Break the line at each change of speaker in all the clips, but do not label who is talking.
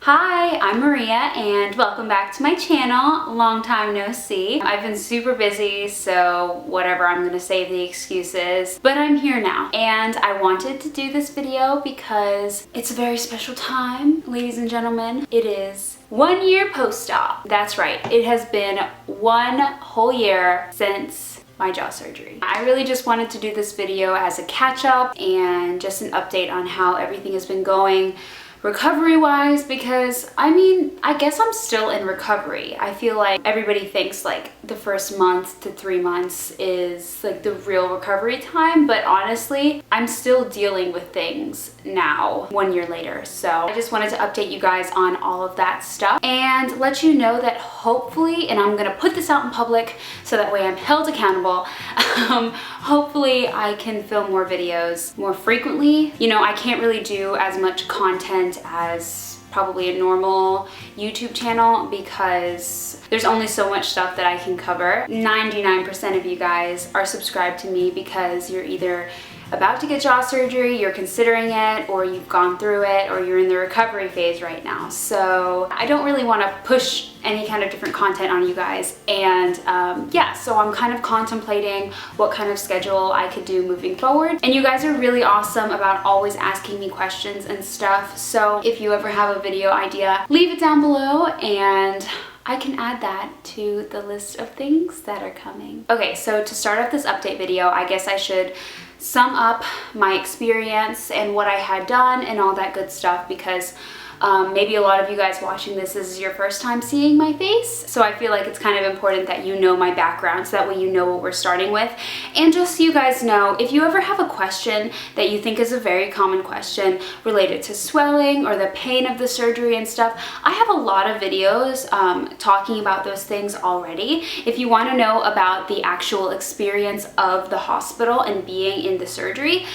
Hi, I'm Maria and welcome back to my channel. Long time no see. I've been super busy, so whatever, I'm gonna save the excuses. But I'm here now and I wanted to do this video because it's a very special time, ladies and gentlemen. It is 1 year post-op. That's right, it has been 1 whole year since my jaw surgery. I really just wanted to do this video as a catch-up and just an update on how everything has been going recovery-wise, because I guess I'm still in recovery. I feel like everybody thinks like the first month to 3 months is like the real recovery time, but honestly, I'm still dealing with things now, 1 year later. So I just wanted to update you guys on all of that stuff and let you know that hopefully, and I'm gonna put this out in public so that way I'm held accountable, hopefully I can film more videos more frequently. You know, I can't really do as much content as probably a normal YouTube channel because there's only so much stuff that I can cover. 99% of you guys are subscribed to me because you're either about to get jaw surgery, you're considering it, or you've gone through it, or you're in the recovery phase right now. So I don't really want to push any kind of different content on you guys. And yeah, so I'm kind of contemplating what kind of schedule I could do moving forward. And you guys are really awesome about always asking me questions and stuff. So if you ever have a video idea, leave it down below and I can add that to the list of things that are coming. Okay, so to start off this update video, I guess I should sum up my experience and what I had done and all that good stuff, because maybe a lot of you guys watching this is your first time seeing my face, so I feel like it's kind of important that you know my background so that way you know what we're starting with. And just so you guys know, if you ever have a question that you think is a very common question related to swelling or the pain of the surgery and stuff, I have a lot of videos talking about those things already. If you want to know about the actual experience of the hospital and being in the surgery,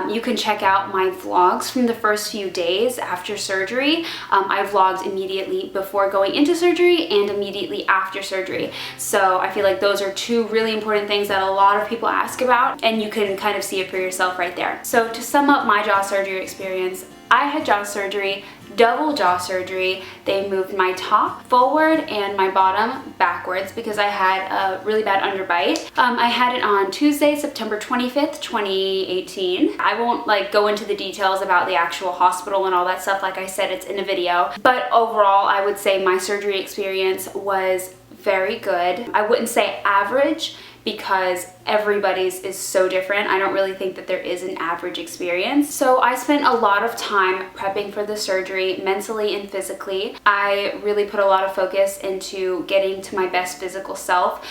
you can check out my vlogs from the first few days after surgery. I vlogged immediately before going into surgery and immediately after surgery. So I feel like those are two really important things that a lot of people ask about, and you can kind of see it for yourself right there. So to sum up my jaw surgery experience, I had jaw surgery, double jaw surgery. They moved my top forward and my bottom backwards because I had a really bad underbite. I had it on Tuesday, September 25th, 2018. I won't go into the details about the actual hospital and all that stuff. Like I said, it's in a video. But overall, I would say my surgery experience was very good. I wouldn't say average, because everybody's is so different. I don't really think that there is an average experience. So I spent a lot of time prepping for the surgery, mentally and physically. I really put a lot of focus into getting to my best physical self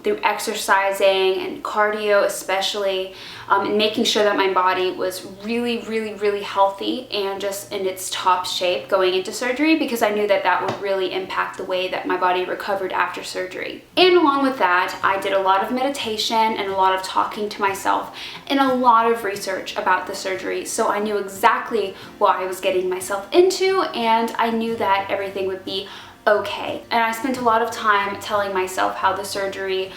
through exercising and cardio especially, and making sure that my body was really healthy and just in its top shape going into surgery, because I knew that that would really impact the way that my body recovered after surgery. And along with that, I did a lot of meditation and a lot of talking to myself and a lot of research about the surgery, so I knew exactly what I was getting myself into and I knew that everything would be okay. And I spent a lot of time telling myself how the surgery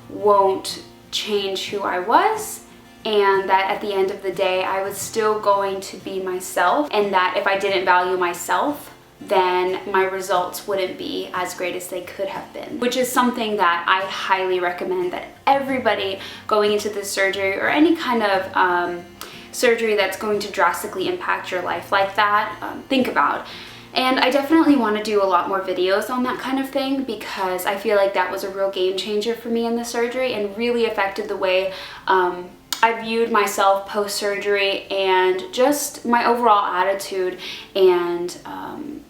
won't change who I was, and that at the end of the day I was still going to be myself, and that if I didn't value myself, then my results wouldn't be as great as they could have been, which is something that I highly recommend that everybody going into this surgery or any kind of surgery that's going to drastically impact your life like that, think about. And I definitely want to do a lot more videos on that kind of thing, because I feel like that was a real game changer for me in the surgery and really affected the way I viewed myself post-surgery and just my overall attitude and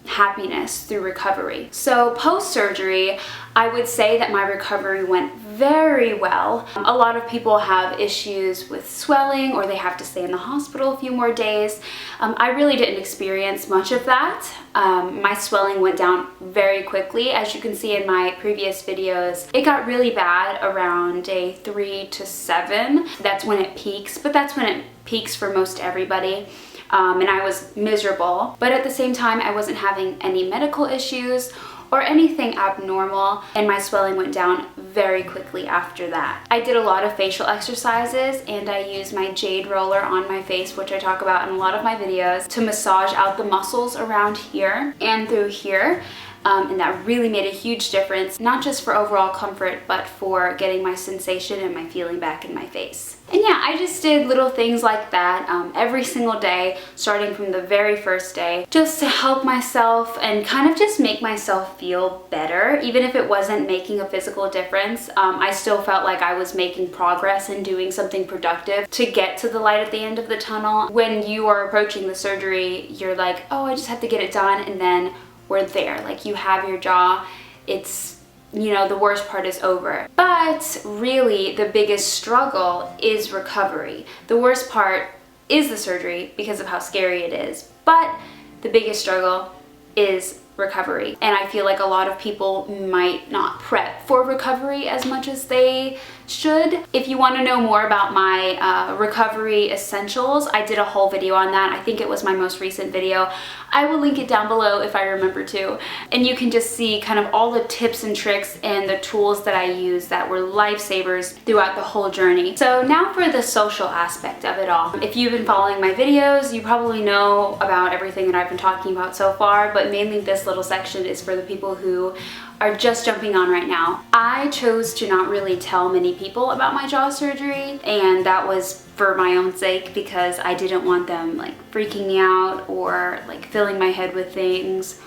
happiness through recovery. So post-surgery, I would say that my recovery went very well. A lot of people have issues with swelling or they have to stay in the hospital a few more days. I really didn't experience much of that. My swelling went down very quickly. As you can see in my previous videos, it got really bad around day 3 to 7. That's when it peaks, but that's when it peaks for most everybody. And I was miserable, but at the same time I wasn't having any medical issues or anything abnormal, and my swelling went down very quickly after that. I did a lot of facial exercises, and I used my jade roller on my face, which I talk about in a lot of my videos, to massage out the muscles around here and through here. And that really made a huge difference, not just for overall comfort, but for getting my sensation and my feeling back in my face. And yeah, I just did little things like that every single day, starting from the very first day, just to help myself and kind of just make myself feel better. Even if it wasn't making a physical difference, I still felt like I was making progress and doing something productive to get to the light at the end of the tunnel. When you are approaching the surgery, you're like, oh, I just have to get it done, and then we're there. Like, you have your jaw, it's, you know, the worst part is over. But really, the biggest struggle is recovery. The worst part is the surgery because of how scary it is, but the biggest struggle is recovery. And I feel like a lot of people might not prep for recovery as much as they should. If you want to know more about my recovery essentials, I did a whole video on that. I think it was my most recent video. I will link it down below if I remember to. And you can just see kind of all the tips and tricks and the tools that I use that were lifesavers throughout the whole journey. So now for the social aspect of it all. If you've been following my videos, you probably know about everything that I've been talking about so far, but mainly this little section is for the people who are just jumping on right now. I chose to not really tell many people about my jaw surgery, and that was for my own sake because I didn't want them like freaking me out or like filling my head with things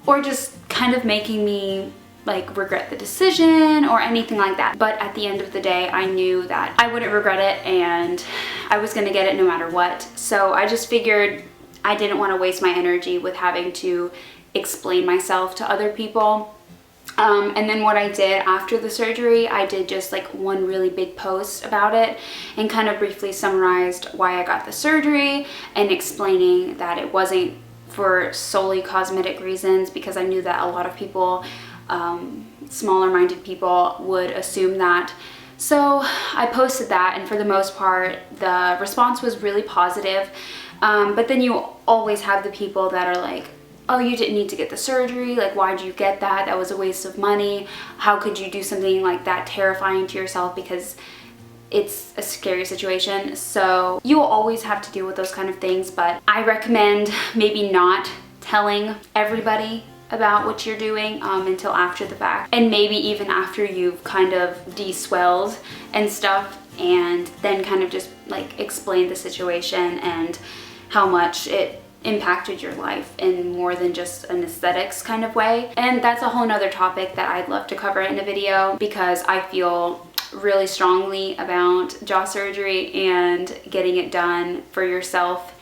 or just kind of making me like regret the decision or anything like that. But at the end of the day, I knew that I wouldn't regret it and I was gonna get it no matter what. So I just figured I didn't want to waste my energy with having to explain myself to other people. And then what I did after the surgery, I did just like one really big post about it and kind of briefly summarized why I got the surgery and explaining that it wasn't for solely cosmetic reasons, because I knew that a lot of people, smaller minded people, would assume that. So I posted that, and for the most part the response was really positive. But then you always have the people that are like, oh, you didn't need to get the surgery, like why'd you get that? That was a waste of money. How could you do something like that terrifying to yourself? Because it's a scary situation. So you will always have to deal with those kind of things, but I recommend maybe not telling everybody about what you're doing until after the fact, and maybe even after you've kind of de-swelled and stuff, and then kind of just like explain the situation and how much it impacted your life in more than just an aesthetics kind of way. And that's a whole nother topic that I'd love to cover in a video, because I feel really strongly about jaw surgery and getting it done for yourself,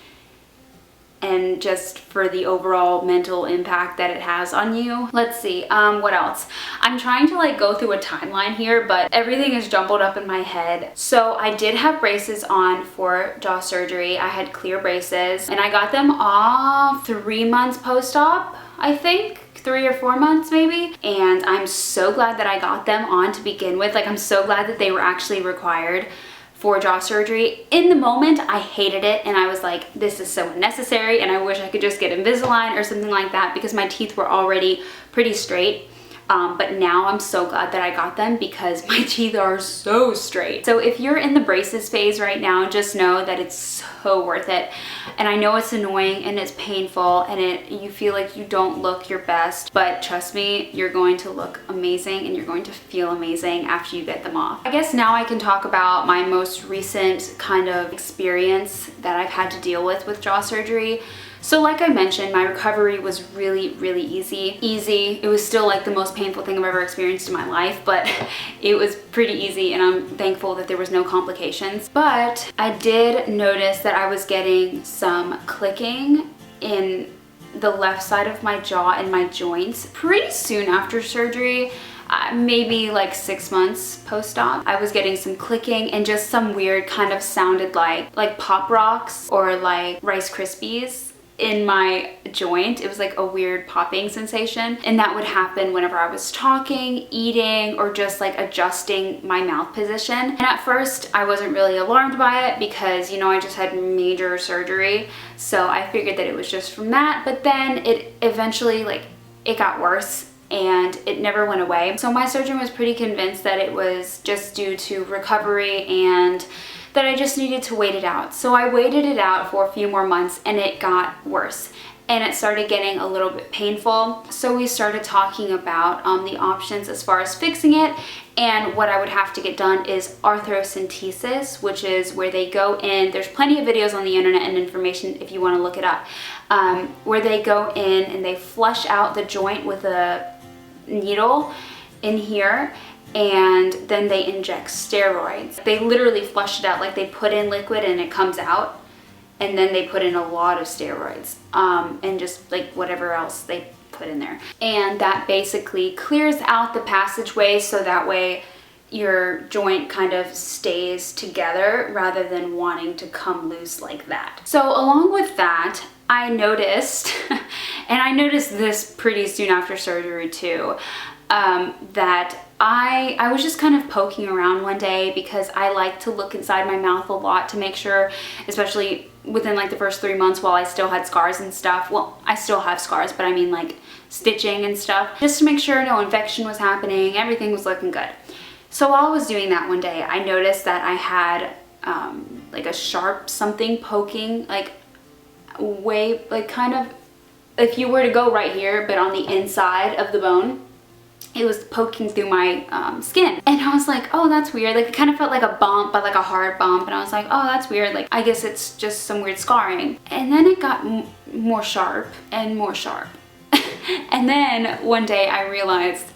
and just for the overall mental impact that it has on you. Let's see, what else? I'm trying to like go through a timeline here, but everything is jumbled up in my head. So I did have braces on for jaw surgery. I had clear braces, and I got them off 3 months post-op, I think. 3 or 4 months maybe. And I'm so glad that I got them on to begin with. Like, I'm so glad that they were actually required for jaw surgery. In the moment, I hated it, and I was like, this is so unnecessary, and I wish I could just get Invisalign or something like that, because my teeth were already pretty straight. But now I'm so glad that I got them, because my teeth are so straight. So if you're in the braces phase right now, just know that it's so worth it. And I know it's annoying and it's painful and you feel like you don't look your best, but trust me, you're going to look amazing and you're going to feel amazing after you get them off. I guess now I can talk about my most recent kind of experience that I've had to deal with jaw surgery. So like I mentioned, my recovery was really, really easy. It was still like the most painful thing I've ever experienced in my life, but it was pretty easy, and I'm thankful that there was no complications. But I did notice that I was getting some clicking in the left side of my jaw and my joints pretty soon after surgery. Maybe like 6 months post-op. I was getting some clicking and just some weird kind of sounded like Pop Rocks or like Rice Krispies in my joint. It was like a weird popping sensation, and that would happen whenever I was talking, eating, or just like adjusting my mouth position. And at first I wasn't really alarmed by it because, you know, I just had major surgery, so I figured that it was just from that. But then it eventually, like, it got worse, and it never went away. So my surgeon was pretty convinced that it was just due to recovery and that I just needed to wait it out. So I waited it out for a few more months and it got worse. And it started getting a little bit painful. So we started talking about the options as far as fixing it, and what I would have to get done is arthrocentesis, which is where they go in, there's plenty of videos on the internet and information if you want to look it up, where they go in and they flush out the joint with a needle in here, and then they inject steroids. They literally flush it out, like they put in liquid and it comes out. And then they put in a lot of steroids and just like whatever else they put in there. And that basically clears out the passageway so that way your joint kind of stays together rather than wanting to come loose like that. So along with that, I noticed, and I noticed this pretty soon after surgery too, that I was just kind of poking around one day because I like to look inside my mouth a lot to make sure, especially within like the first 3 months while I still had scars and stuff. Well, I still have scars, but I mean like stitching and stuff, just to make sure no infection was happening, everything was looking good. So while I was doing that one day, I noticed that I had like a sharp something poking, like way, like kind of, if you were to go right here, but on the inside of the bone, it was poking through my skin. And I was like, oh, that's weird. Like it kind of felt like a bump, but like a hard bump. And I was like, oh, that's weird. Like I guess it's just some weird scarring. And then it got more sharp and more sharp. And then one day I realized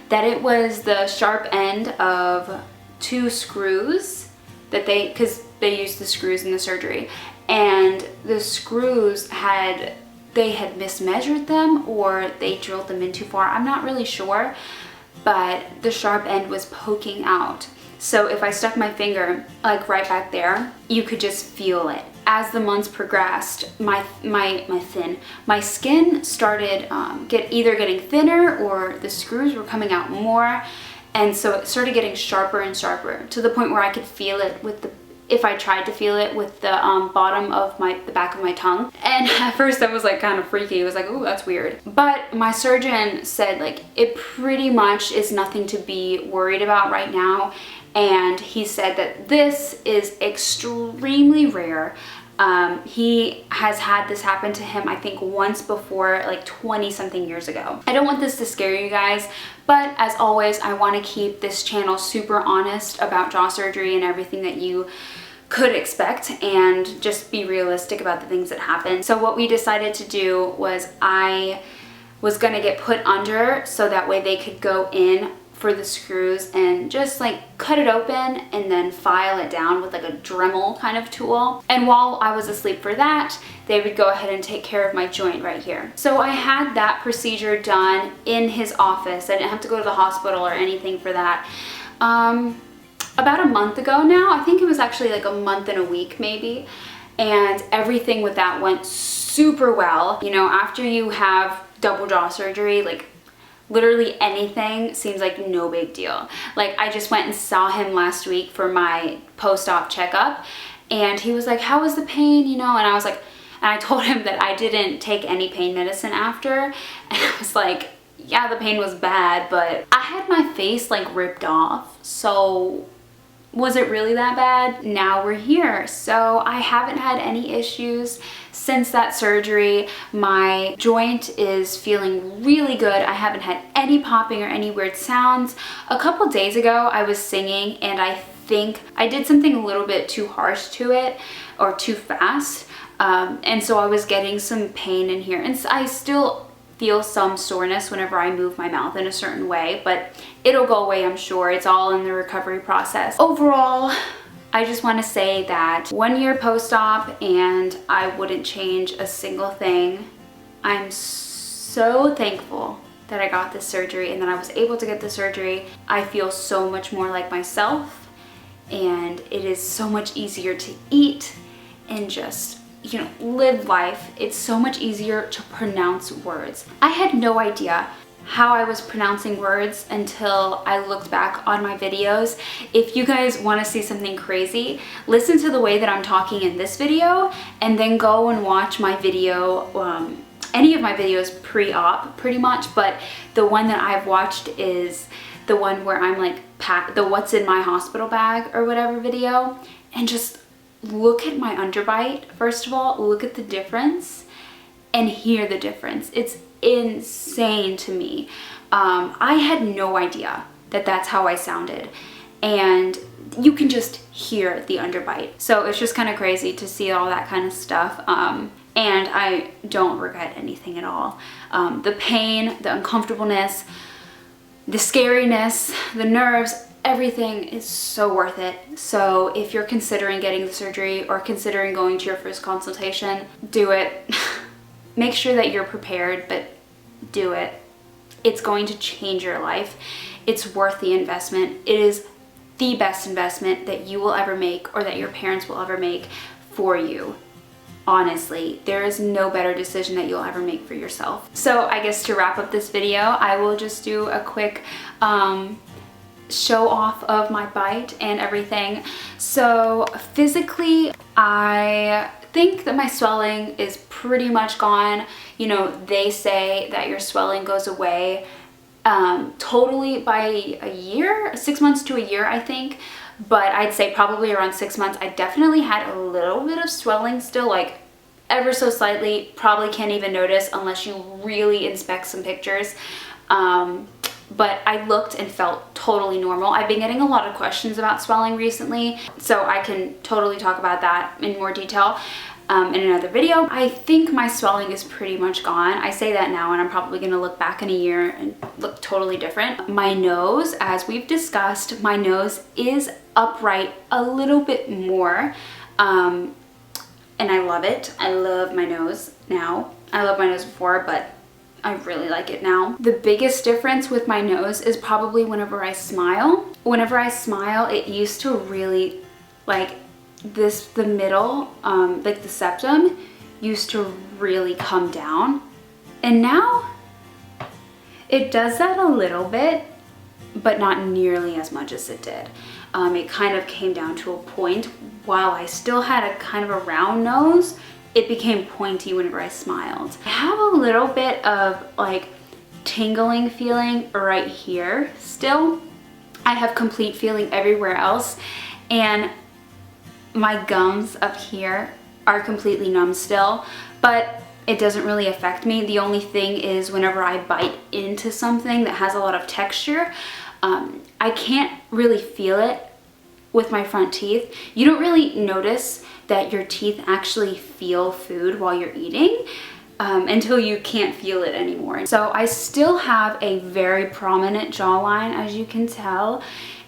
that it was the sharp end of 2 screws that because they used the screws in the surgery. And the screws they had mismeasured them or they drilled them in too far. I'm not really sure, but the sharp end was poking out. So if I stuck my finger like right back there, you could just feel it. As the months progressed, my skin started either getting thinner or the screws were coming out more. And so it started getting sharper and sharper to the point where I could feel it if I tried to feel it with the bottom of the back of my tongue. And at first that was like kind of freaky. It was like, oh, that's weird. But my surgeon said like it pretty much is nothing to be worried about right now. And he said that this is extremely rare. He has had this happen to him, I think once before, like 20 something years ago. I don't want this to scare you guys, but as always, I want to keep this channel super honest about jaw surgery and everything that you could expect, and just be realistic about the things that happen. So what we decided to do was I was gonna get put under so that way they could go in for the screws and just like cut it open and then file it down with like a Dremel kind of tool. And while I was asleep for that, they would go ahead and take care of my joint right here. So I had that procedure done in his office. I didn't have to go to the hospital or anything for that. About a month ago now, I think it was actually like a month and a week maybe. And everything with that went super well. You know, after you have double jaw surgery, like literally anything seems like no big deal. Like I just went and saw him last week for my post-op checkup, and he was like, how was the pain, you know? And I was like, and I told him that I didn't take any pain medicine after, and I was like, yeah, the pain was bad, but I had my face like ripped off, so was it really that bad? Now we're here. So I haven't had any issues since that surgery. My joint is feeling really good. I haven't had any popping or any weird sounds. A couple days ago I was singing and I think I did something a little bit too harsh to it or too fast. And so I was getting some pain in here, and I still feel some soreness whenever I move my mouth in a certain way, but it'll go away, I'm sure. It's all in the recovery process. Overall, I just want to say that 1 year post-op and I wouldn't change a single thing. I'm so thankful that I got this surgery and that I was able to get the surgery. I feel so much more like myself, and it is so much easier to eat and just, you know, live life. It's so much easier to pronounce words. I had no idea how I was pronouncing words until I looked back on my videos. If you guys want to see something crazy, listen to the way that I'm talking in this video and then go and watch my video any of my videos pre-op pretty much, but the one that I've watched is the one where I'm like the what's in my hospital bag or whatever video, and just look at my underbite. First of all, look at the difference and hear the difference. It's insane to me. I had no idea that that's how I sounded, and you can just hear the underbite. So it's just kind of crazy to see all that kind of stuff. And I don't regret anything at all. The pain, the uncomfortableness, the scariness, the nerves, everything is so worth it. So if you're considering getting the surgery or considering going to your first consultation, do it. Make sure that you're prepared, but do it. It's going to change your life. It's worth the investment. It is the best investment that you will ever make, or that your parents will ever make for you. Honestly, there is no better decision that you'll ever make for yourself. So I guess to wrap up this video, I will just do a quick show off of my bite and everything. So physically, I think that my swelling is pretty much gone. You know, they say that your swelling goes away totally by a year, 6 months to a year, I think. But I'd say probably around 6 months. I definitely had a little bit of swelling still, like ever so slightly. Probably can't even notice unless you really inspect some pictures. But I looked and felt totally normal. I've been getting a lot of questions about swelling recently, so I can totally talk about that in more detail in another video. I think my swelling is pretty much gone. I say that now, and I'm probably gonna look back in a year and look totally different. My nose, as we've discussed, my nose is upright a little bit more, and I love it. I love my nose now. I loved my nose before, but I really like it now. The biggest difference with my nose is probably whenever I smile. Whenever I smile, it used to really, like, the middle, like the septum, used to really come down. And now, it does that a little bit, but not nearly as much as it did. It kind of came down to a point. While I still had a kind of a round nose, it became pointy whenever I smiled. I have a little bit of like tingling feeling right here still. I have complete feeling everywhere else, and my gums up here are completely numb still, but it doesn't really affect me. The only thing is whenever I bite into something that has a lot of texture, I can't really feel it with my front teeth. You don't really notice that your teeth actually feel food while you're eating until you can't feel it anymore. So I still have a very prominent jawline, as you can tell,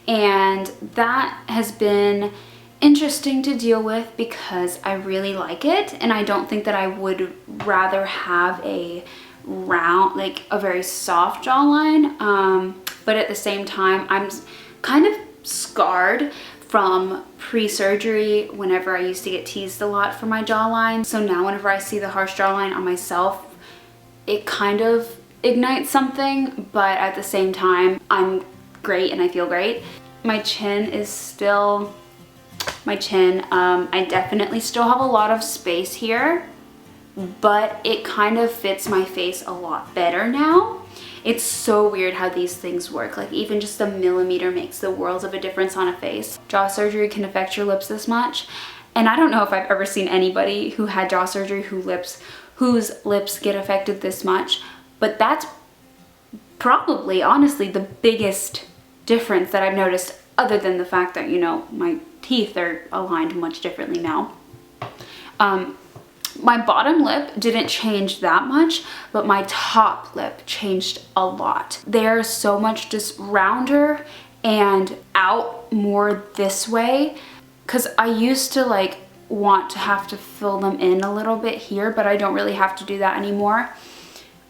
and that has been interesting to deal with because I really like it, and I don't think that I would rather have a round, like a very soft jawline, but at the same time I'm kind of scarred from pre-surgery whenever I used to get teased a lot for my jawline. So now whenever I see the harsh jawline on myself, it kind of ignites something, but at the same time I'm great and I feel great. My chin is still my chin. I definitely still have a lot of space here, but it kind of fits my face a lot better now. It's so weird how these things work. Like even just a millimeter makes the world of a difference on a face. Jaw surgery can affect your lips this much. And I don't know if I've ever seen anybody who had jaw surgery whose lips get affected this much, but that's probably honestly the biggest difference that I've noticed, other than the fact that, you know, my teeth are aligned much differently now. My bottom lip didn't change that much, but my top lip changed a lot. They're so much just rounder and out more this way, because I used to like want to have to fill them in a little bit here, but I don't really have to do that anymore.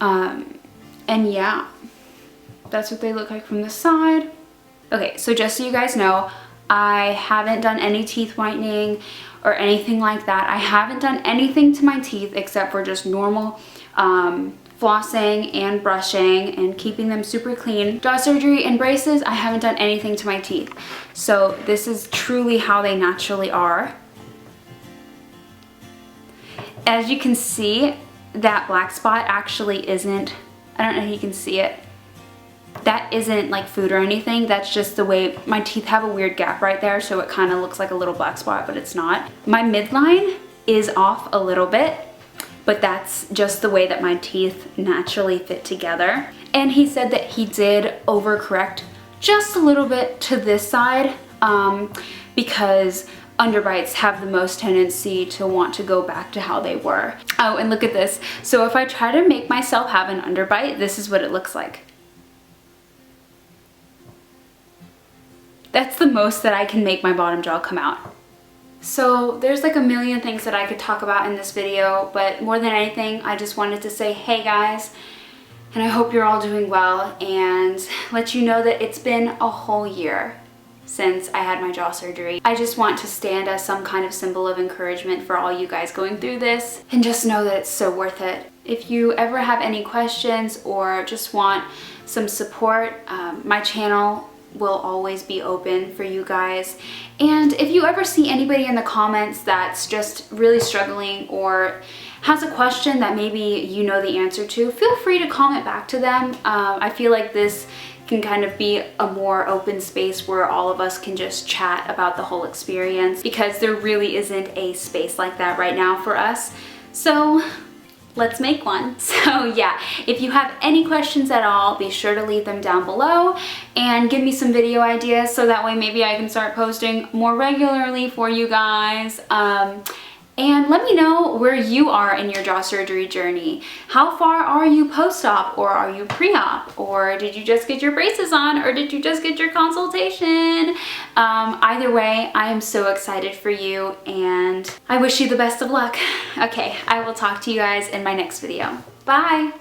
And yeah, that's what they look like from the side. Okay, so just so you guys know, I haven't done any teeth whitening or anything like that. I haven't done anything to my teeth except for just normal flossing and brushing and keeping them super clean. Jaw surgery and braces, I haven't done anything to my teeth. So this is truly how they naturally are. As you can see, that black spot actually isn't, I don't know if you can see it, that isn't like food or anything. That's just the way my teeth have a weird gap right there, so it kind of looks like a little black spot, but it's not. My midline is off a little bit, but that's just the way that my teeth naturally fit together. And he said that he did overcorrect just a little bit to this side because underbites have the most tendency to want to go back to how they were. Oh, and look at this. So if I try to make myself have an underbite, this is what it looks like. That's the most that I can make my bottom jaw come out. So there's like a million things that I could talk about in this video, but more than anything, I just wanted to say, hey guys, and I hope you're all doing well, and let you know that it's been a whole year since I had my jaw surgery. I just want to stand as some kind of symbol of encouragement for all you guys going through this, and just know that it's so worth it. If you ever have any questions or just want some support, my channel will always be open for you guys. And if you ever see anybody in the comments that's just really struggling or has a question that maybe you know the answer to, feel free to comment back to them. I feel like this can kind of be a more open space where all of us can just chat about the whole experience, because there really isn't a space like that right now for us. So let's make one. So yeah, if you have any questions at all, be sure to leave them down below and give me some video ideas so that way maybe I can start posting more regularly for you guys. And let me know where you are in your jaw surgery journey. How far are you post-op, or are you pre-op, or did you just get your braces on, or did you just get your consultation? Either way, I am so excited for you and I wish you the best of luck. Okay, I will talk to you guys in my next video. Bye!